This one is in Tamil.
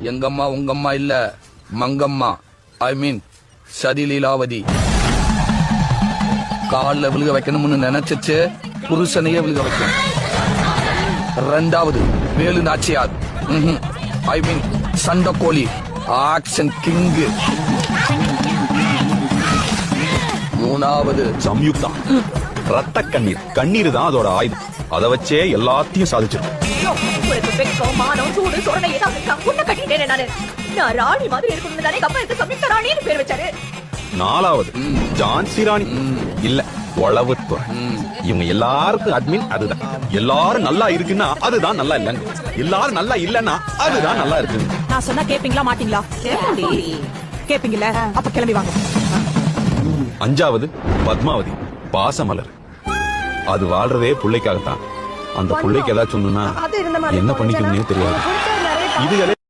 எங்கம்மா உங்கம்மா இல்ல, மங்கம்மா. ஐ மீன் சதிலீலாவதி. காலில் விழுக வைக்கணும்னு நினைச்சிச்சு புருஷனையே விழுக வைக்கணும். ரெண்டாவது வேலு நாச்சியார். ஐ மீன் சண்டக்கோழி, ஆக்ஷன் கிங்கு. மூணாவது சம்யுக்தா. ரத்த கண்ணீர். கண்ணீர் தான் அதோட ஆயுதம். அதை வச்சே எல்லாத்தையும் சாதிச்சிடும். நாலாவது ஜான்சி ராணி. இல்ல, உளவுத்துறை. இவங்க எல்லாருக்கும் அட்மின் அதுதான். எல்லாரும் நல்லா இருக்குன்னா அதுதான் நல்லா இல்லைங்க. எல்லாரும் நல்லா இல்லன்னா அதுதான் நல்லா இருக்கு. நான் சொன்னா கேப்பீங்களா மாட்டீங்களா? கேப்பீங்கல்ல, அப்ப கிளம்பி வாங்க. அஞ்சாவது பத்மாவதி, பாசமலர். அது வாழ்றதே பிள்ளைக்காகத்தான். அந்த பிள்ளைக்கு ஏதாச்சும் சொன்னா என்ன பண்ணிக்கணும்னே தெரியாது. இதுகளே